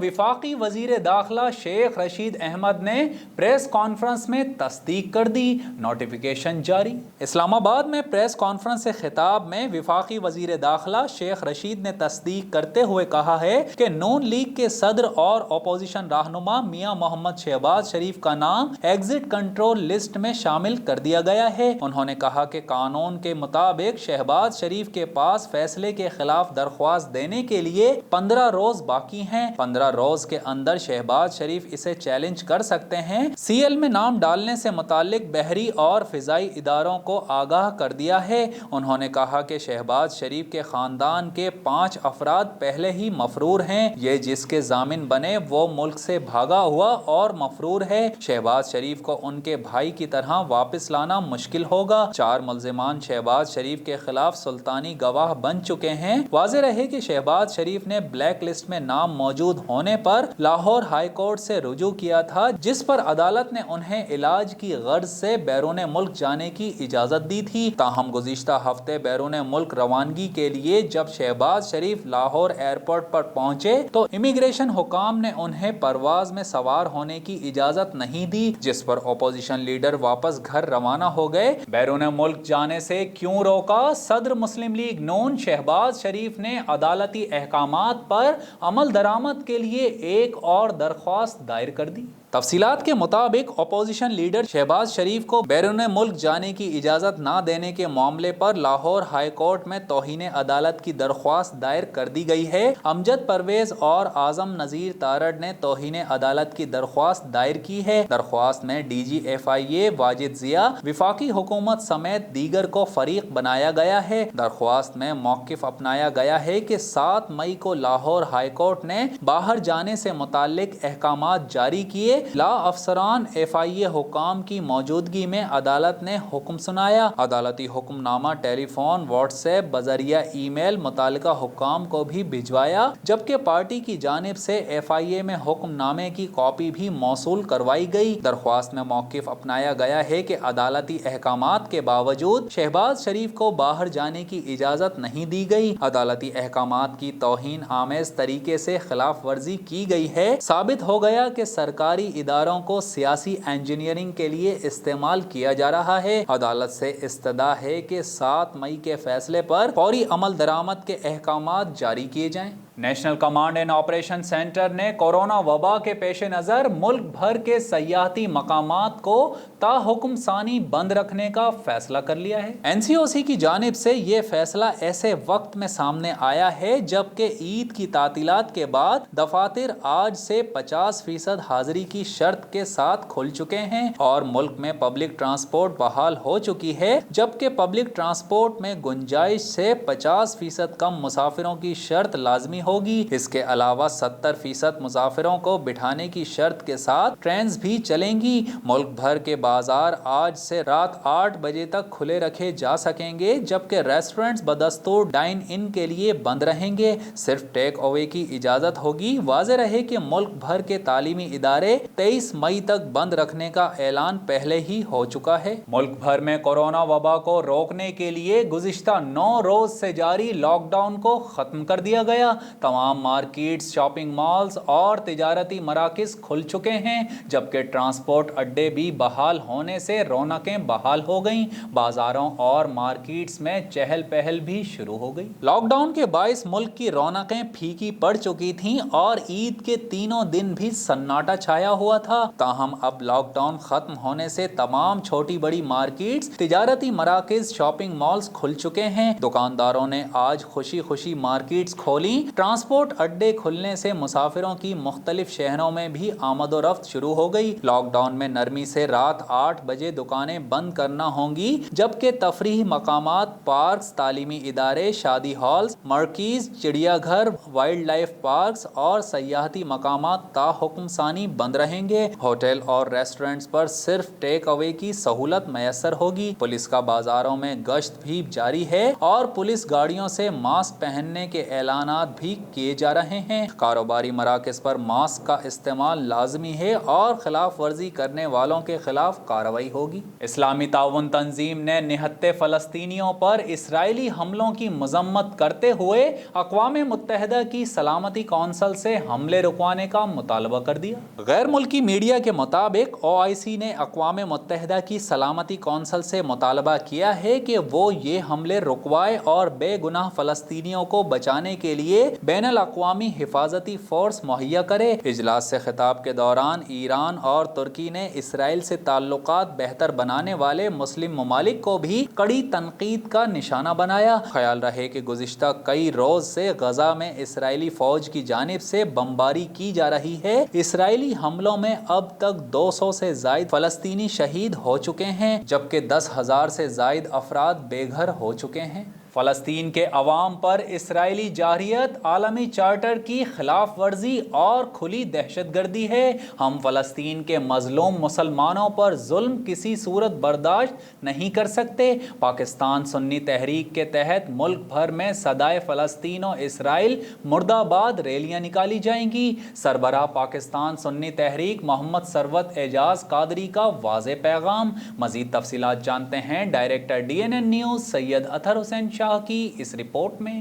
وفاقی وزیر داخلہ شیخ رشید احمد نے پریس کانفرنس میں تصدیق کر دی، نوٹیفیکیشن جاری۔ اسلام آباد میں پریس کانفرنس سے خطاب میں وفاقی وزیر داخلہ شیخ رشید نے تصدیق کرتے ہوئے کہا ہے کہ نون لیگ کے صدر اور اپوزیشن رہنما میاں محمد شہباز شریف کا نام ایگزٹ کنٹرول لسٹ میں شامل کر دیا گیا ہے۔ انہوں نے کہا کہ قانون کے مطابق شہباز شریف کے پاس فیصلے کے خلاف درخواست دینے کے لیے 15 روز باقی ہیں۔ 15 روز کے اندر شہباز شریف اسے چیلنج کر سکتے ہیں۔ سی ایل میں نام ڈالنے سے متعلق بحری اور فضائی اداروں کو آگاہ کر دیا ہے۔ انہوں نے کہا کہ شہباز شریف کے خاندان کے 5 افراد پہلے ہی مفرور ہیں۔ یہ جس کے ضامن بنے وہ ملک سے بھاگا ہوا اور مفرور ہے۔ شہباز شریف کو ان کے بھائی کی طرح واپس لانا مشکل ہوگا۔ 4 ملزمان شہباز شریف کے خلاف سلطانی گواہ بن چکے ہیں۔ واضح رہے کہ شہباز شریف نے بلیک لسٹ میں نام موجود ہونے پر لاہور ہائی کورٹ سے رجوع کیا تھا، جس پر عدالت نے انہیں علاج کی غرض سے بیرون ملک جانے کی اجازت دی تھی۔ تاہم گزشتہ ہفتے بیرون ملک روانگی کے لیے جب شہباز شریف لاہور ایئرپورٹ پر پہنچے تو امیگریشن حکام نے انہیں پرواز میں سوار ہونے کی اجازت نہیں دی، جس پر اپوزیشن لیڈر واپس گھر روانہ ہو گئے۔ بیرون ملک جانے سے کیوں روکا؟ صدر مسلم لیگ نون شہباز شریف نے عدالتی احکامات پر عمل درآمد کے لیے ایک اور درخواست دائر کر دی۔ تفصیلات کے مطابق اپوزیشن لیڈر شہباز شریف کو بیرون ملک جانے کی اجازت نہ دینے کے معاملے پر لاہور ہائی کورٹ میں توہین عدالت کی درخواست دائر کر دی گئی ہے۔ امجد پرویز اور اعظم نذیر تارڑ نے توہین عدالت کی درخواست دائر کی ہے۔ درخواست میں ڈی جی ایف آئی اے واجد ضیاء، وفاقی حکومت سمیت دیگر کو فریق بنایا گیا ہے۔ درخواست میں موقف اپنایا گیا ہے کہ 7 مئی کو لاہور ہائی کورٹ نے باہر جانے سے متعلق احکامات جاری کیے۔ لا افسران ایف آئی اے حکام کی موجودگی میں عدالت نے حکم سنایا۔ عدالتی حکم نامہ ٹیلی فون، واٹس ایپ، بذریعہ ای میل متعلقہ حکام کو بھی بھجوایا، جبکہ پارٹی کی جانب سے ایف آئی اے میں حکم نامے کی کاپی بھی موصول کروائی گئی۔ درخواست میں موقف اپنایا گیا ہے کہ عدالتی احکامات کے باوجود شہباز شریف کو باہر جانے کی اجازت نہیں دی گئی۔ عدالتی احکامات کی توہین آمیز طریقے سے خلاف ورزی کی گئی ہے۔ ثابت ہو گیا کہ سرکاری اداروں کو سیاسی انجینئرنگ کے لیے استعمال کیا جا رہا ہے۔ عدالت سے استدعا ہے کہ 7 مئی کے فیصلے پر فوری عمل درآمد کے احکامات جاری کیے جائیں۔ National command and operation centre نے کورونا وبا کے پیش نظر ملک بھر کے سیاحتی مقامات کو تا حکم ثانی بند رکھنے کا فیصلہ کر لیا ہے۔ این سی او سی کی جانب سے یہ فیصلہ ایسے وقت میں سامنے آیا ہے جبکہ عید کی تعطیلات کے بعد دفاتر آج سے 50% حاضری کی شرط کے ساتھ کھل چکے ہیں اور ملک میں پبلک ٹرانسپورٹ بحال ہو چکی ہے، جبکہ پبلک ٹرانسپورٹ میں گنجائش سے 50% کم مسافروں کی شرط لازمی ہوگی۔ اس کے علاوہ 70% مسافروں کو بٹھانے کی شرط کے ساتھ ٹرینز بھی چلیں گی۔ ملک بھر کے بازار آج سے رات 8 بجے تک کھلے رکھے جا سکیں گے، جبکہ ریسٹورنٹس بدستور ڈائن ان کے لیے بند رہیں گے، صرف ٹیک اوے کی اجازت ہوگی۔ واضح رہے کہ ملک بھر کے تعلیمی ادارے 23 مئی تک بند رکھنے کا اعلان پہلے ہی ہو چکا ہے۔ ملک بھر میں کورونا وبا کو روکنے کے لیے گزشتہ 9 روز سے جاری لاک ڈاؤن کو ختم کر دیا گیا۔ تمام مارکیٹس، شاپنگ مالز اور تجارتی مراکز کھل چکے ہیں، جبکہ ٹرانسپورٹ اڈے بھی بحال ہونے سے رونقیں بحال ہو گئیں۔ بازاروں اور مارکیٹس میں چہل پہل بھی شروع ہو گئی۔ لاک ڈاؤن کے باعث ملک کی رونقیں پھیکی پڑ چکی تھیں اور عید کے تینوں دن بھی سناٹا چھایا ہوا تھا۔ تاہم اب لاک ڈاؤن ختم ہونے سے تمام چھوٹی بڑی مارکیٹس، تجارتی مراکز، شاپنگ مالز کھل چکے ہیں۔ دکانداروں نے آج خوشی خوشی مارکیٹس کھولیں۔ ٹرانسپورٹ اڈے کھلنے سے مسافروں کی مختلف شہروں میں بھی آمد و رفت شروع ہو گئی۔ لاک ڈاؤن میں نرمی سے رات 8 بجے دکانیں بند کرنا ہوں گی، جبکہ تفریحی مقامات، پارکس، تعلیمی ادارے، شادی ہالز، مرکیز، چڑیا گھر، وائلڈ لائف پارکس اور سیاحتی مقامات تا حکم ثانی بند رہیں گے۔ ہوٹل اور ریسٹورنٹس پر صرف ٹیک اوے کی سہولت میسر ہوگی۔ پولیس کا بازاروں میں گشت بھی جاری ہے اور پولیس گاڑیوں سے ماسک پہننے کے اعلانات بھی بھی کیے جا رہے ہیں۔ کاروباری مراکز پر ماسک کا استعمال لازمی ہے اور خلاف ورزی کرنے والوں کے خلاف کارروائی ہوگی۔ اسلامی تعاون تنظیم نے نہتے فلسطینیوں پر اسرائیلی حملوں کی مذمت کرتے ہوئے اقوام متحدہ کی سلامتی کونسل سے حملے رکوانے کا مطالبہ کر دیا۔ غیر ملکی میڈیا کے مطابق OIC نے اقوام متحدہ کی سلامتی کونسل سے مطالبہ کیا ہے کہ وہ یہ حملے رکوائے اور بے گناہ فلسطینیوں کو بچانے کے لیے بین الاقوامی حفاظتی فورس مہیا کرے۔ اجلاس سے خطاب کے دوران ایران اور ترکی نے اسرائیل سے تعلقات بہتر بنانے والے مسلم ممالک کو بھی کڑی تنقید کا نشانہ بنایا۔ خیال رہے کہ گزشتہ کئی روز سے غزہ میں اسرائیلی فوج کی جانب سے بمباری کی جا رہی ہے۔ اسرائیلی حملوں میں اب تک 200 سے زائد فلسطینی شہید ہو چکے ہیں، جبکہ 10,000 سے زائد افراد بے گھر ہو چکے ہیں۔ فلسطین کے عوام پر اسرائیلی جارحیت عالمی چارٹر کی خلاف ورزی اور کھلی دہشت گردی ہے۔ ہم فلسطین کے مظلوم مسلمانوں پر ظلم کسی صورت برداشت نہیں کر سکتے۔ پاکستان سنی تحریک کے تحت ملک بھر میں صدائے فلسطین و اسرائیل مرد آباد ریلیاں نکالی جائیں گی۔ سربراہ پاکستان سنی تحریک محمد ثروت اعجاز قادری کا واضح پیغام۔ مزید تفصیلات جانتے ہیں ڈائریکٹر DNN نیوز سید اطہر حسین شاہ کی اس رپورٹ میں۔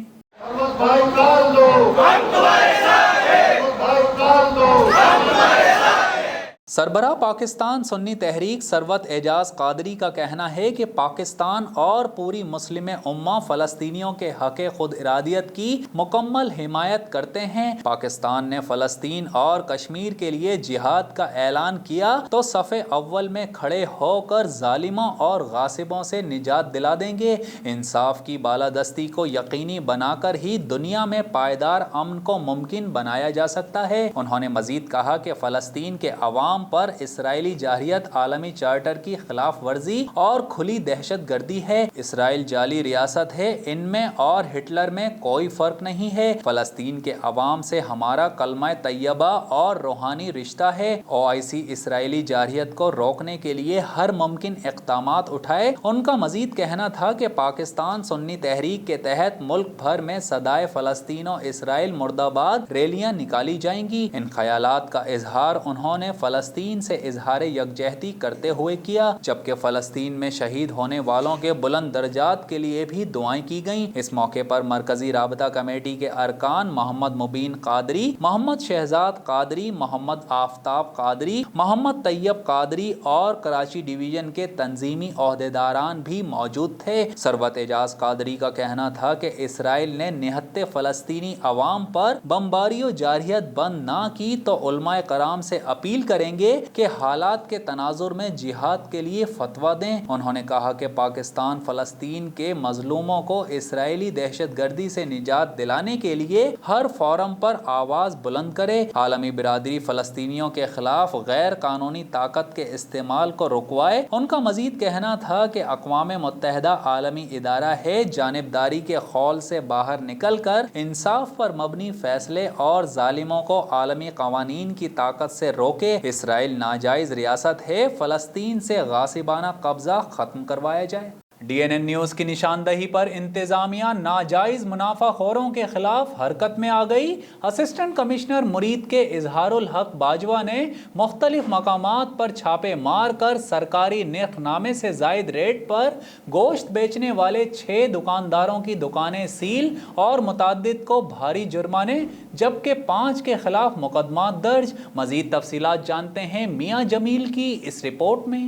سربراہ پاکستان سنی تحریک ثروت اعجاز قادری کا کہنا ہے کہ پاکستان اور پوری مسلم امہ فلسطینیوں کے حق خود ارادیت کی مکمل حمایت کرتے ہیں۔ پاکستان نے فلسطین اور کشمیر کے لیے جہاد کا اعلان کیا تو صف اول میں کھڑے ہو کر ظالموں اور غاصبوں سے نجات دلا دیں گے۔ انصاف کی بالادستی کو یقینی بنا کر ہی دنیا میں پائیدار امن کو ممکن بنایا جا سکتا ہے۔ انہوں نے مزید کہا کہ فلسطین کے عوام پر اسرائیلی جارحیت عالمی چارٹر کی خلاف ورزی اور کھلی دہشت گردی ہے۔ اسرائیل جعلی ریاست ہے، ان میں اور ہٹلر میں کوئی فرق نہیں ہے۔ فلسطین کے عوام سے ہمارا کلمہ طیبہ اور روحانی رشتہ ہے۔ OIC اسرائیلی جارحیت کو روکنے کے لیے ہر ممکن اقدامات اٹھائے۔ ان کا مزید کہنا تھا کہ پاکستان سنی تحریک کے تحت ملک بھر میں صدائے فلسطین و اسرائیل مرد آباد ریلیاں نکالی جائیں گی۔ ان خیالات کا اظہار انہوں نے فلسطین سے اظہار یکجہتی کرتے ہوئے کیا، جبکہ فلسطین میں شہید ہونے والوں کے بلند درجات کے لیے بھی دعائیں کی گئیں۔ اس موقع پر مرکزی رابطہ کمیٹی کے ارکان محمد مبین قادری، محمد شہزاد قادری، محمد آفتاب قادری، محمد طیب قادری اور کراچی ڈویژن کے تنظیمی عہدیداران بھی موجود تھے۔ ثروت اعجاز قادری کا کہنا تھا کہ اسرائیل نے نہتے فلسطینی عوام پر بمباری و جارحیت بند نہ کی تو علماء کرام سے اپیل کریں گے کہ حالات کے تناظر میں جہاد کے لیے فتویٰ دیں۔ انہوں نے کہا کہ پاکستان فلسطین کے مظلوموں کو اسرائیلی دہشت گردی سے نجات دلانے کے لیے ہر فورم پر آواز بلند کرے۔ عالمی برادری فلسطینیوں کے خلاف غیر قانونی طاقت کے استعمال کو رکوائے۔ ان کا مزید کہنا تھا کہ اقوام متحدہ عالمی ادارہ ہے، جانبداری کے خول سے باہر نکل کر انصاف پر مبنی فیصلے اور ظالموں کو عالمی قوانین کی طاقت سے روکے۔ اسرائیل ناجائز ریاست ہے، فلسطین سے غاصبانہ قبضہ ختم کروایا جائے۔ DNN نیوز کی نشاندہی پر انتظامیہ ناجائز منافع خوروں کے خلاف حرکت میں آ گئی۔ اسسٹنٹ کمشنر مرید کے اظہار الحق باجوہ نے مختلف مقامات پر چھاپے مار کر سرکاری نرخ نامے سے زائد ریٹ پر گوشت بیچنے والے 6 دکانداروں کی دکانیں سیل اور متعدد کو بھاری جرمانے جبکہ 5 کے خلاف مقدمات درج۔ مزید تفصیلات جانتے ہیں میاں جمیل کی اس رپورٹ میں۔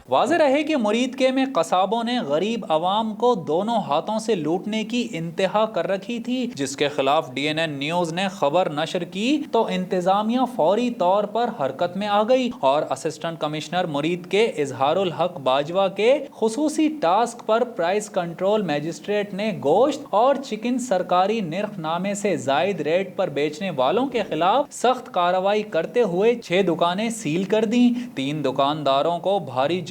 واضح رہے کہ مریدکے میں قصابوں نے غریب عوام کو دونوں ہاتھوں سے لوٹنے کی انتہا کر رکھی تھی، جس کے خلاف DNN نیوز نے خبر نشر کی تو انتظامیہ فوری طور پر حرکت میں آ گئی اور اسسٹنٹ کمشنر مریدکے اظہار الحق باجوہ کے خصوصی ٹاسک پر پرائس کنٹرول میجسٹریٹ نے گوشت اور چکن سرکاری نرخ نامے سے زائد ریٹ پر بیچنے والوں کے خلاف سخت کارروائی کرتے ہوئے 6 دکانیں سیل کر دیں۔ 3 دکانداروں کو بھاری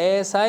ASI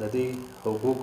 د دې حقوق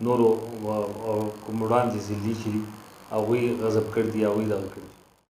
نورو کمران دي ذلی کړي هغوی غضب کړ دي هغوی دغه کړي.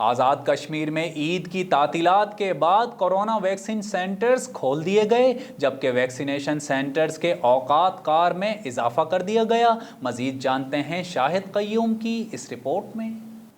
آزاد کشمیر میں عید کی تعطیلات کے بعد کورونا ویکسین سینٹرز کھول دیے گئے، جبکہ ویکسینیشن سینٹرز کے اوقات کار میں اضافہ کر دیا گیا۔ مزید جانتے ہیں شاہد قیوم کی اس رپورٹ میں۔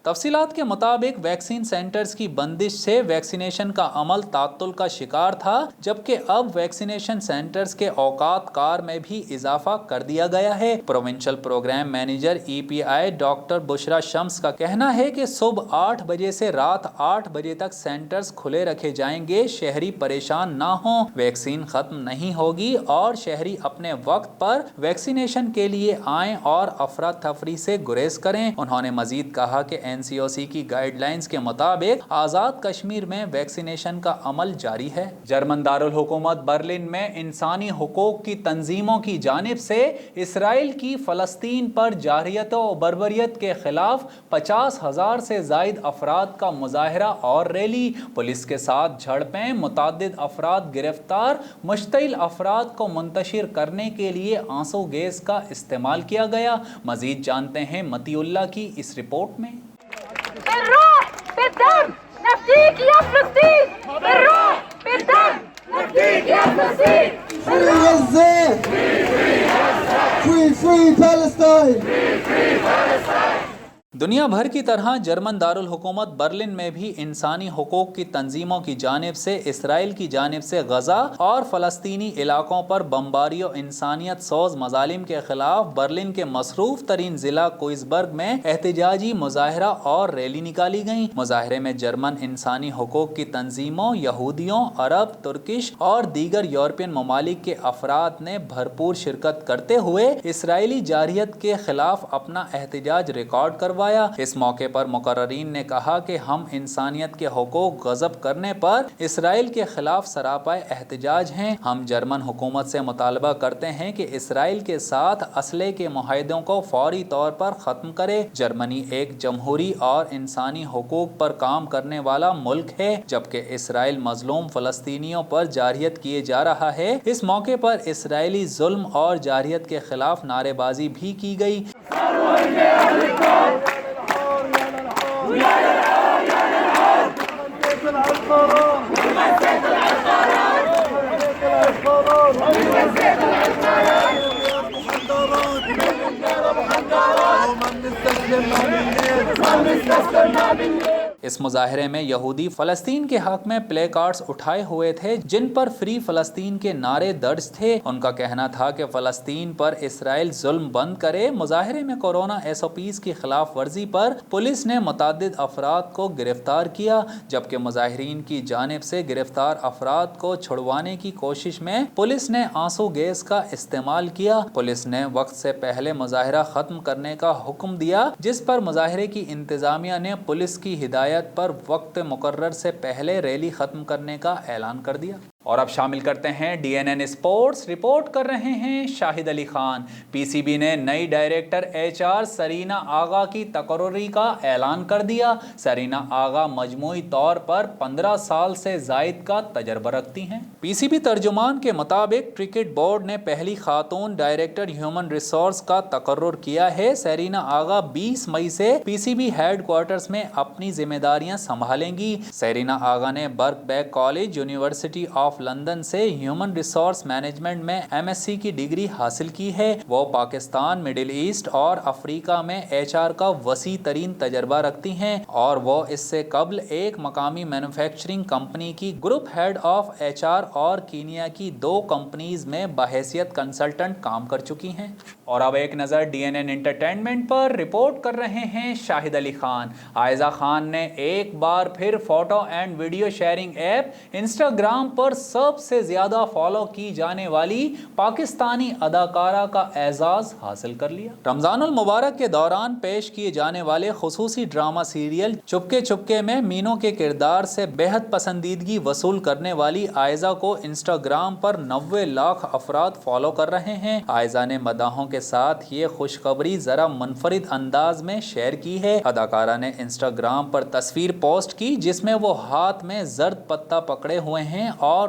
تفصیلات کے مطابق ویکسین سینٹرز کی بندش سے ویکسینیشن کا عمل تعطل کا شکار تھا، جبکہ اب ویکسینیشن سینٹرز کے اوقات کار میں بھی اضافہ کر دیا گیا ہے۔ Provincial program manager EPI doctor Bushra Shams کا کہنا ہے کہ صبح 8 بجے سے رات 8 بجے تک سینٹرز کھلے رکھے جائیں گے، شہری پریشان نہ ہوں، ویکسین ختم نہیں ہوگی اور شہری اپنے وقت پر ویکسینیشن کے لیے آئیں اور افراتفری سے گریز کریں۔ انہوں نے مزید کہا کہ NCOC کی گائیڈ لائنز کے مطابق آزاد کشمیر میں ویکسینیشن کا عمل جاری ہے۔ جرمن دارالحکومت برلن میں انسانی حقوق کی تنظیموں کی جانب سے اسرائیل کی فلسطین پر جارحیت و بربریت کے خلاف 50,000 سے زائد افراد کا مظاہرہ اور ریلی، پولیس کے ساتھ جھڑپیں، متعدد افراد گرفتار، مشتعل افراد کو منتشر کرنے کے لیے آنسو گیس کا استعمال کیا گیا۔ مزید جانتے ہیں متی اللہ کی اس رپورٹ میں۔ بالروح بالدم نفديك يا فلسطين، بالروح بالدم نفديك يا فلسطين، Free Gaza! Free Palestine! دنیا بھر کی طرح جرمن دارالحکومت برلن میں بھی انسانی حقوق کی تنظیموں کی جانب سے اسرائیل کی جانب سے غزہ اور فلسطینی علاقوں پر بمباری و انسانیت سوز مظالم کے خلاف برلن کے مصروف ترین ضلع کوئزبرگ میں احتجاجی مظاہرہ اور ریلی نکالی گئیں۔ مظاہرے میں جرمن انسانی حقوق کی تنظیموں، یہودیوں، عرب، ترکش اور دیگر یورپین ممالک کے افراد نے بھرپور شرکت کرتے ہوئے اسرائیلی جارحیت کے خلاف اپنا احتجاج ریکارڈ کروایا۔ اس موقع پر مقررین نے کہا کہ ہم انسانیت کے حقوق غصب کرنے پر اسرائیل کے خلاف سراپا احتجاج ہیں۔ ہم جرمن حکومت سے مطالبہ کرتے ہیں کہ اسرائیل کے ساتھ اسلحے کے معاہدوں کو فوری طور پر ختم کرے۔ جرمنی ایک جمہوری اور انسانی حقوق پر کام کرنے والا ملک ہے، جبکہ اسرائیل مظلوم فلسطینیوں پر جارحیت کیے جا رہا ہے۔ اس موقع پر اسرائیلی ظلم اور جارحیت کے خلاف نعرے بازی بھی کی گئی۔ اس مظاہرے میں یہودی فلسطین کے حق میں پلے کارڈز اٹھائے ہوئے تھے جن پر فری فلسطین کے نعرے درج تھے۔ ان کا کہنا تھا کہ فلسطین پر اسرائیل ظلم بند کرے۔ مظاہرے میں کورونا SOPs کی خلاف ورزی پر پولیس نے متعدد افراد کو گرفتار کیا، جبکہ مظاہرین کی جانب سے گرفتار افراد کو چھڑوانے کی کوشش میں پولیس نے آنسو گیس کا استعمال کیا۔ پولیس نے وقت سے پہلے مظاہرہ ختم کرنے کا حکم دیا، جس پر مظاہرے کی انتظامیہ نے پولیس کی ہدایت پر وقت مقرر سے پہلے ریلی ختم کرنے کا اعلان کر دیا۔ اور اب شامل کرتے ہیں DNN اسپورٹس۔ رپورٹ کر رہے ہیں شاہد علی خان۔ PCB نے نئی ڈائریکٹر HR سرینا آغا کی تقرری کا اعلان کر دیا۔ سرینا آغا مجموعی طور پر 15 سال سے زائد کا تجربہ رکھتی ہیں۔ PCB ترجمان کے مطابق کرکٹ بورڈ نے پہلی خاتون ڈائریکٹر ہیومن ریسورس کا تقرر کیا ہے۔ سرینا آغا 20 مئی سے PCB ہیڈ کوارٹرز میں اپنی ذمہ داریاں سنبھالیں گی۔ سرینا آغا نے Birkbeck college, university of London سے ہیومن ریسورس مینجمنٹ میں MSc کی ڈگری حاصل کی ہے۔ وہ پاکستان، مڈل ایسٹ اور افریقہ میں HR کا وسیع ترین تجربہ رکھتی ہیں اور وہ اس سے قبل ایک مقامی مینوفیکچرنگ کمپنی کی گروپ ہیڈ آف HR اور کینیا کی 2 کمپنیز میں بحیثیت کنسلٹنٹ کام کر چکی ہیں۔ اور اب ایک نظر DNN انٹرٹینمنٹ پر۔ رپورٹ کر رہے ہیں شاہد علی خان۔ عائزہ خان نے ایک بار پھر photo and video sharing app Instagram پر سب سے زیادہ فالو کی جانے والی پاکستانی اداکارہ کا اعزاز حاصل کر لیا۔ رمضان المبارک کے دوران پیش کیے جانے والے خصوصی ڈرامہ سیریل چپکے چپکے میں مینو کے کردار سے بہت پسندیدگی وصول کرنے والی عائزہ کو انسٹاگرام پر 90 لاکھ افراد فالو کر رہے ہیں۔ عائزہ نے مداحوں کے ساتھ یہ خوشخبری ذرا منفرد انداز میں شیئر کی ہے۔ اداکارہ نے انسٹاگرام پر تصویر پوسٹ کی جس میں وہ ہاتھ میں زرد پتہ پکڑے ہوئے ہیں اور